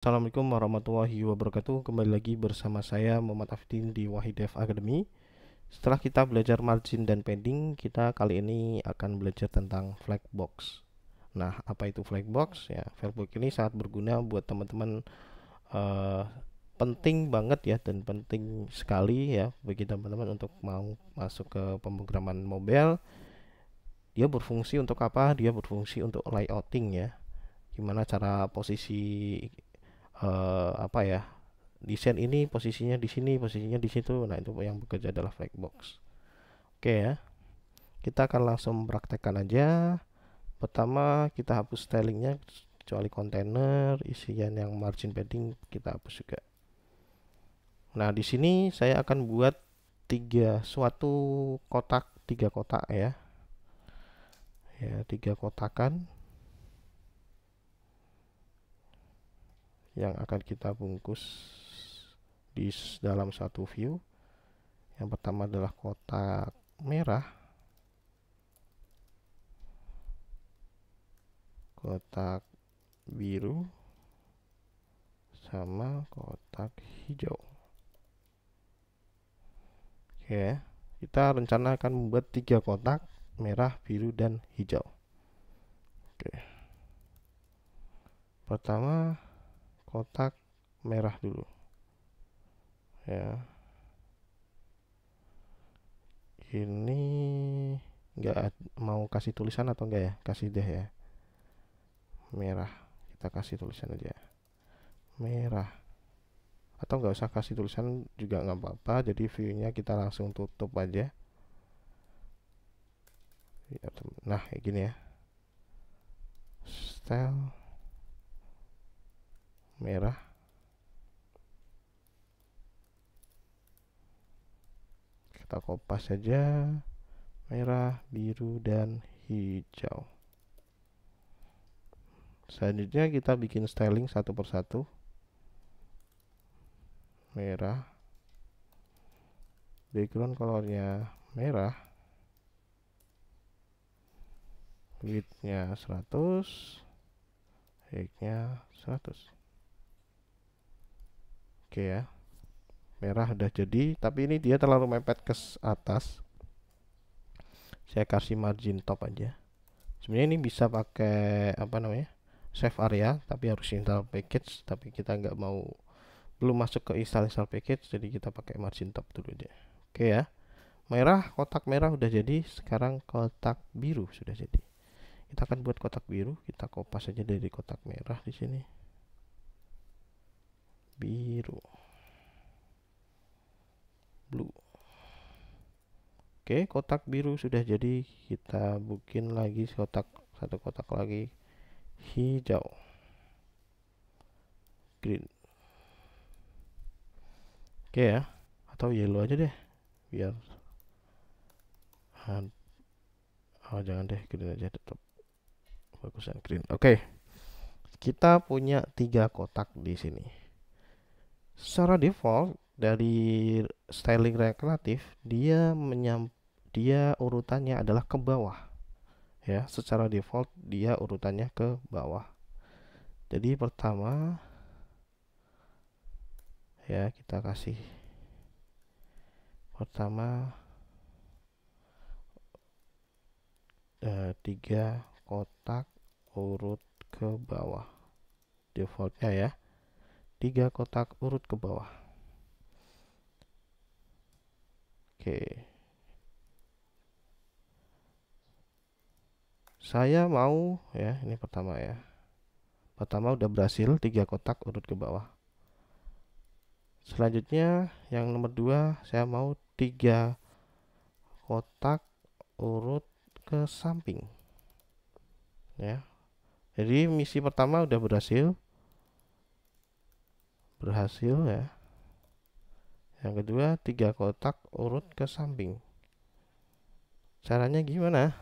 Assalamualaikum warahmatullahi wabarakatuh. Kembali lagi bersama saya Muhammad Afidin di Wahid Dev Academy. Setelah kita belajar margin dan padding, kita kali ini akan belajar tentang flag box. Nah, apa itu flag box? Ya, flag box ini sangat berguna buat teman-teman, eh, penting banget ya, dan penting sekali ya bagi teman-teman untuk mau masuk ke pemrograman mobile. Dia berfungsi untuk apa? Dia berfungsi untuk layouting ya. Gimana cara posisi, apa ya, desain ini posisinya di sini, posisinya di situ. Nah, itu yang bekerja adalah Flexbox. Oke ya, kita akan langsung mempraktekkan aja. Pertama, kita hapus stylingnya, kecuali kontainer, isian yang margin padding kita hapus juga. Nah, di sini saya akan buat suatu kotak, tiga kotak ya. Ya, tiga kotakan yang akan kita bungkus di dalam satu view. Yang pertama adalah kotak merah, kotak biru, sama kotak hijau. Oke, kita rencana akan membuat tiga kotak, merah, biru, dan hijau. Oke, pertama kotak merah dulu ya. Ini nggak mau kasih tulisan atau enggak ya? Kasih deh ya, merah. Kita kasih tulisan aja merah, atau nggak usah kasih tulisan juga nggak apa-apa. Jadi view-nya kita langsung tutup aja. Nah, kayak gini ya, style merah, kita kopas saja merah, biru, dan hijau. Selanjutnya kita bikin styling satu persatu. Merah, background colornya merah, widthnya 100, height-nya 100. Oke ya, merah udah jadi, tapi ini dia terlalu mepet ke atas. Saya kasih margin top aja. Sebenarnya ini bisa pakai apa namanya, save area, tapi harus install package. Tapi kita nggak mau, belum masuk ke install package, jadi kita pakai margin top dulu aja. Oke ya, merah, kotak merah udah jadi. Sekarang kotak biru sudah jadi. Kita akan buat kotak biru. Kita kopas aja dari kotak merah di sini. Biru, blue. Oke, kotak biru sudah jadi. Kita bikin lagi satu kotak lagi, hijau, green. Oke ya, atau yellow aja deh biar, oh jangan deh, green aja tetap bagusan green. Oke, kita punya tiga kotak di sini. Secara default dari styling relatif, dia urutannya adalah ke bawah ya. Secara default dia urutannya ke bawah. Jadi pertama ya, kita kasih pertama, tiga kotak urut ke bawah defaultnya ya, tiga kotak urut ke bawah. Oke, saya mau ya, ini pertama ya, pertama udah berhasil, tiga kotak urut ke bawah. Selanjutnya yang nomor dua, saya mau tiga kotak urut ke samping ya. Jadi misi pertama udah berhasil ya. Yang kedua, tiga kotak urut ke samping. Caranya gimana?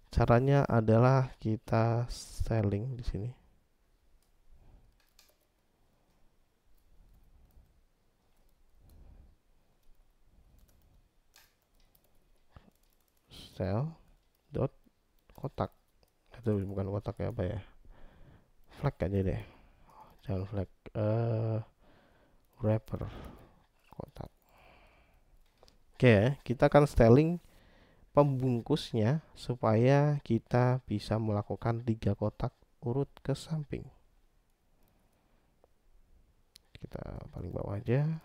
Caranya adalah kita styling di sini. Style dot kotak. Itu bukan kotak ya, apa ya? Flag aja deh. jangan flag, wrapper kotak. Oke ya, kita akan styling pembungkusnya supaya kita bisa melakukan 3 kotak urut ke samping. Kita paling bawah aja.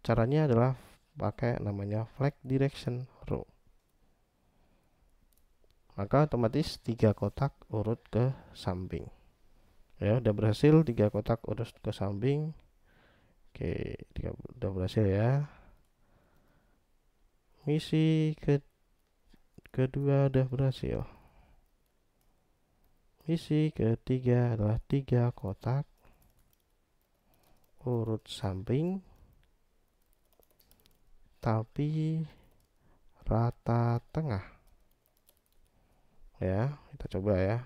Caranya adalah pakai namanya flag direction row. Maka otomatis 3 kotak urut ke samping. Ya, udah berhasil 3 kotak urut ke samping. Oke, udah berhasil ya. Misi kedua udah berhasil. Misi ketiga adalah 3 kotak urut samping tapi rata tengah. Ya, kita coba ya.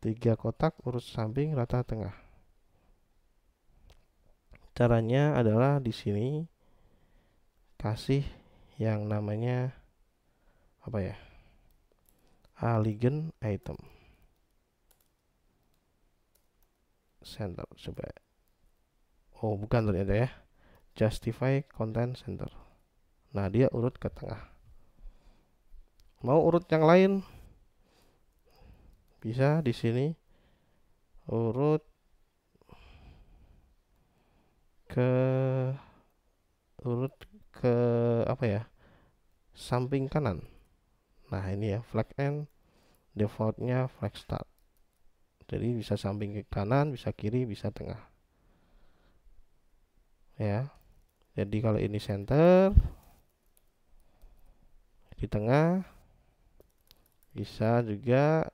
3 kotak urut samping rata tengah. Caranya adalah di sini kasih yang namanya apa ya? Align item center. Coba. Oh, bukan ternyata ya. Justify content center. Nah, dia urut ke tengah. Mau urut yang lain? Bisa di sini urut ke apa ya? Samping kanan. Nah, ini ya, flag end defaultnya flag start. Jadi bisa samping ke kanan, bisa kiri, bisa tengah. Ya. Jadi kalau ini center di tengah, bisa juga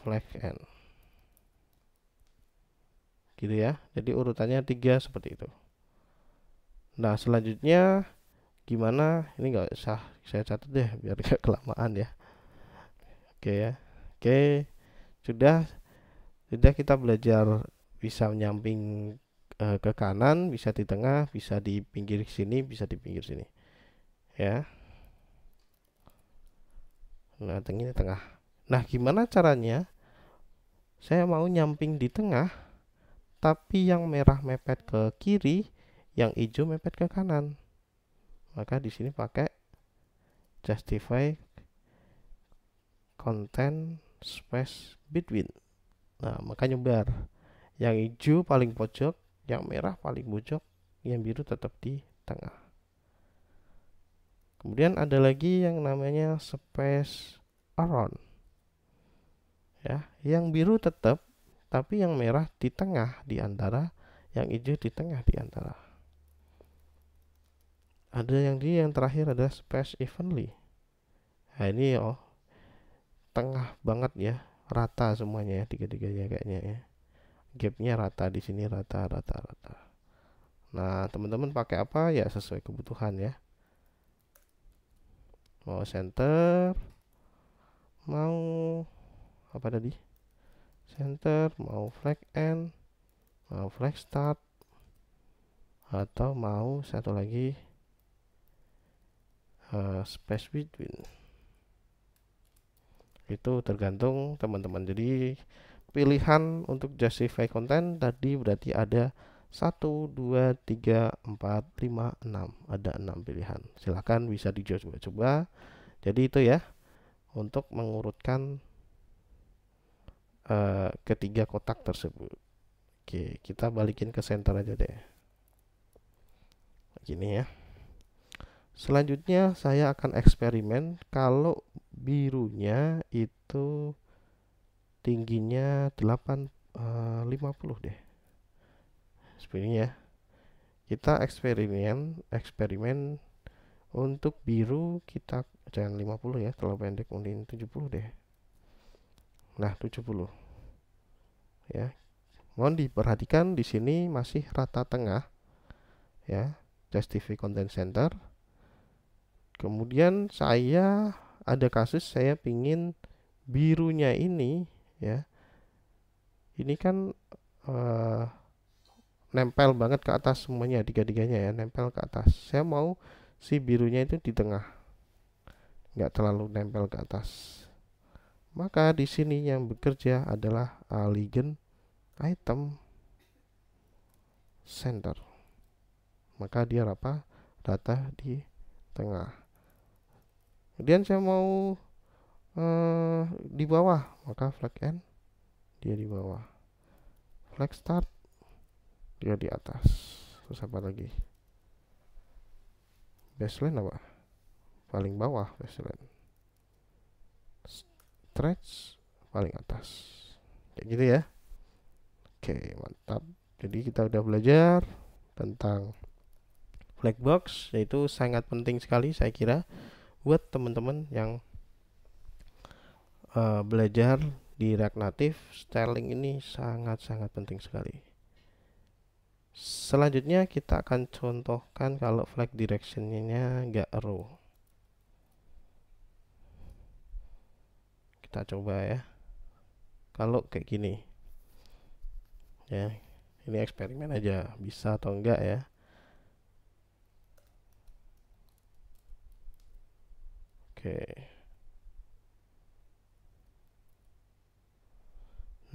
flag end. Gitu ya. Jadi urutannya 3 seperti itu. Nah, selanjutnya gimana? Ini nggak usah saya catat deh biar gak kelamaan ya. Oke ya. Oke, sudah kita belajar bisa nyamping ke kanan, bisa di tengah, bisa di pinggir sini, bisa di pinggir sini. Ya. Nah, ini tengah. Nah, gimana caranya? Saya mau nyamping di tengah, tapi yang merah mepet ke kiri, yang hijau mepet ke kanan. Maka di sini pakai justify content space between. Nah, maka nyebar. Yang hijau paling pojok, yang merah paling pojok, yang biru tetap di tengah. Kemudian ada lagi yang namanya space around. Ya, yang biru tetap, tapi yang merah di tengah di antara, yang hijau di tengah di antara. Ada yang terakhir ada space evenly. Nah, ini tengah banget ya, rata semuanya ya, tiga-tiganya kayaknya ya. Gapnya rata di sini, rata. Nah, teman-teman pakai apa ya sesuai kebutuhan ya. Mau center, mau apa tadi? Center, mau flag end, mau flag start, atau mau satu lagi space between. Itu tergantung teman-teman. Jadi pilihan untuk justify content tadi berarti ada 1, 2, 3, 4, 5, 6. Ada 6 pilihan. Silahkan bisa dicoba-coba. Jadi itu ya untuk mengurutkan ketiga kotak tersebut. Oke, kita balikin ke center aja deh. Begini ya. Selanjutnya saya akan eksperimen kalau birunya itu tingginya 50 deh. Seperti ini ya. Kita eksperimen untuk biru kita jangan 50 ya, terlalu pendek, mungkin 70 deh. Nah, 70. Ya. Mohon diperhatikan di sini masih rata tengah. Ya, justify content center. Kemudian saya ada kasus saya pingin birunya ini ya. Ini kan nempel banget ke atas semuanya, tiga-tiganya ya, nempel ke atas. Saya mau si birunya itu di tengah, nggak terlalu nempel ke atas. Maka di sini yang bekerja adalah align item center, maka dia apa, data di tengah. Kemudian saya mau di bawah, maka flag end dia di bawah, flag start dia di atas. Terus apa lagi, baseline apa, paling bawah, baseline stretch paling atas, kayak gitu ya. Oke, mantap. Jadi kita udah belajar tentang Flagbox, yaitu sangat penting sekali saya kira buat teman-teman yang belajar di React Native. Styling ini sangat-sangat penting sekali. Selanjutnya kita akan contohkan kalau flag direction-nya nggak row. Kita coba ya. Kalau kayak gini, ya, ini eksperimen aja, bisa atau enggak ya. Oke.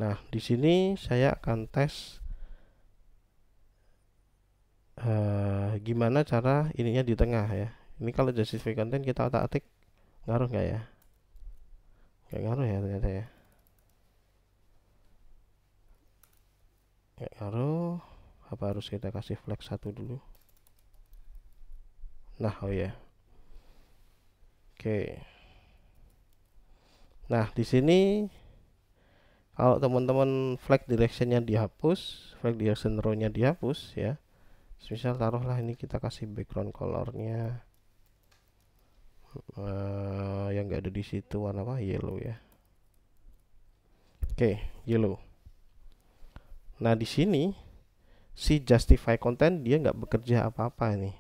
Nah, di sini saya akan tes gimana cara ininya di tengah ya. Ini kalau justify content kita otak-atik, ngaruh nggak ya? Nggak ngaruh ya ternyata ya. Nggak ngaruh. Apa harus kita kasih flag 1 dulu? Nah, oh ya. Oke. Nah, di sini kalau teman-teman flag directionnya dihapus, flag direction row-nya dihapus ya. Misal taruhlah ini kita kasih background colornya yang nggak ada di situ, warna apa, yellow ya. Oke, yellow. Nah, di sini si justify content dia nggak bekerja apa-apa ini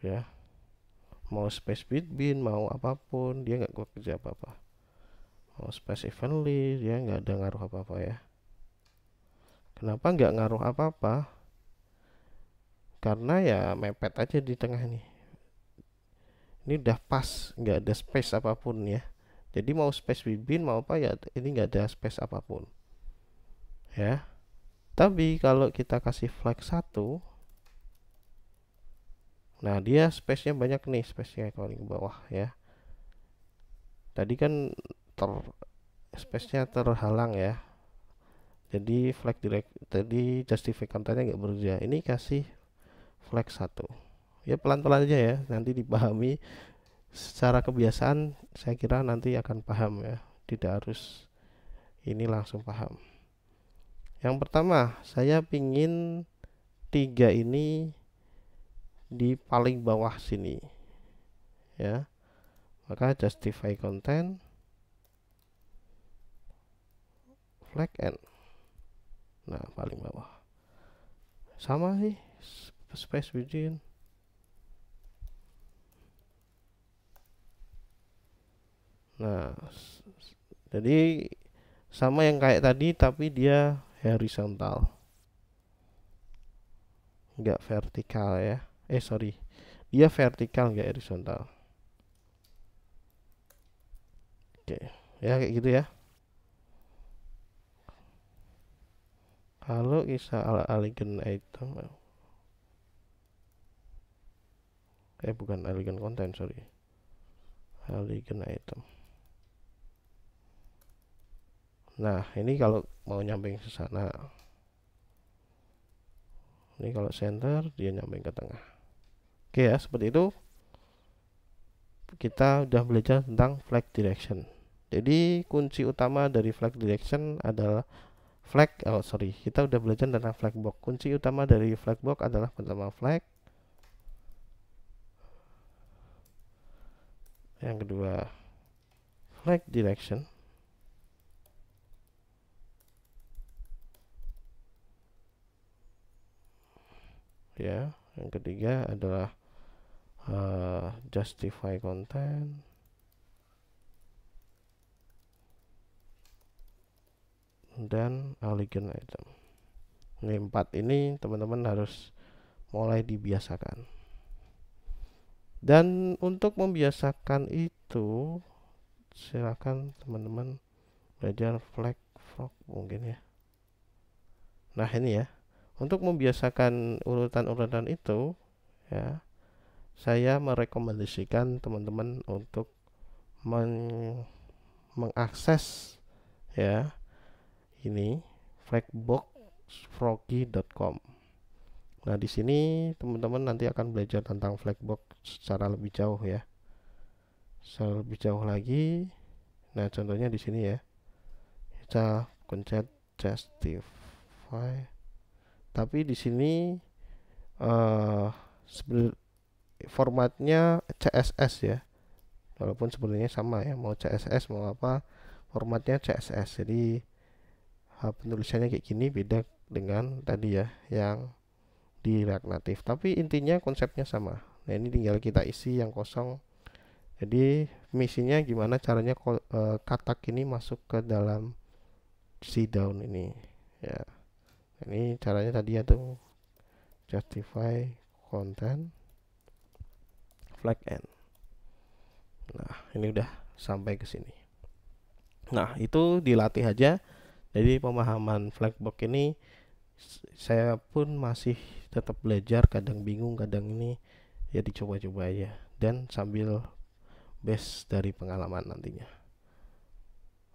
ya, mau space between mau apapun dia nggak bekerja apa-apa, mau space evenly dia nggak ada ngaruh apa-apa ya. Kenapa nggak ngaruh apa-apa? Karena ya mepet aja di tengah nih, ini udah pas, nggak ada space apapun ya. Jadi mau space between mau apa ya, ini nggak ada space apapun ya. Tapi kalau kita kasih flag 1, nah dia space-nya banyak nih, space-nya kalau di bawah ya. Tadi kan space-nya terhalang ya. Jadi flag direct tadi justify content-nya nggak bekerja. Ini kasih flag 1. Ya pelan-pelan aja ya, nanti dipahami. Secara kebiasaan saya kira nanti akan paham ya. Tidak harus ini langsung paham. Yang pertama, saya pingin 3 ini di paling bawah sini ya. Maka justify content flag end. Nah, paling bawah. Sama sih, space between. Nah, jadi sama yang kayak tadi tapi dia horizontal, nggak vertikal ya. Sorry, dia vertikal nggak horizontal. Oke, ya kayak gitu ya. Kalau kisah elegant item, bukan elegant content, sorry, elegant item. Nah, ini kalau mau nyamping ke sana, ini kalau center dia nyamping ke tengah. Oke ya, seperti itu. Kita udah belajar tentang flag direction. Jadi kunci utama dari flag direction adalah kita udah belajar tentang flag box. Kunci utama dari flag box adalah pertama flag, yang kedua flag direction, ya, yang ketiga adalah justify content, dan elegant item. Ini 4 ini teman-teman harus mulai dibiasakan. Dan untuk membiasakan itu silakan teman-teman belajar flag frog mungkin ya. Nah ini ya, untuk membiasakan urutan-urutan itu ya, saya merekomendasikan teman-teman untuk mengakses ya ini flagboxfroggy.com. Nah di sini teman-teman nanti akan belajar tentang flagbox secara lebih jauh ya, secara lebih jauh lagi. Nah contohnya di sini ya, kita pencet justify. Tapi di sini uh, formatnya CSS ya, walaupun sebenarnya sama ya, mau CSS mau apa, formatnya CSS. Jadi penulisannya kayak gini, beda dengan tadi ya yang di React Native, tapi intinya konsepnya sama. Nah ini tinggal kita isi yang kosong. Jadi misinya gimana caranya katak ini masuk ke dalam si daun ini ya. Ini caranya tadi ya tuh, justify content flag end. Nah ini udah sampai ke sini. Nah itu dilatih aja. Jadi pemahaman flagbox ini saya pun masih tetap belajar, kadang bingung, kadang ini ya dicoba-coba aja, dan sambil base dari pengalaman nantinya.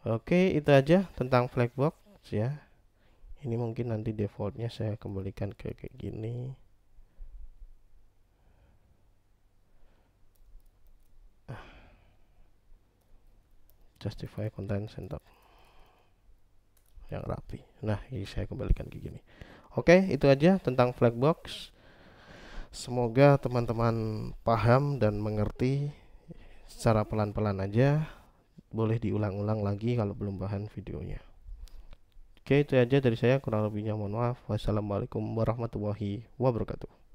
Oke, itu aja tentang flagbox ya. Ini mungkin nanti defaultnya saya kembalikan ke kayak gini. Justify content center yang rapi. Nah, ini saya kembalikan ke gini. Oke, itu aja tentang flagbox. Semoga teman-teman paham dan mengerti secara pelan-pelan aja. Boleh diulang-ulang lagi kalau belum paham videonya. Oke, itu aja dari saya, kurang lebihnya mohon maaf. Wassalamualaikum warahmatullahi wabarakatuh.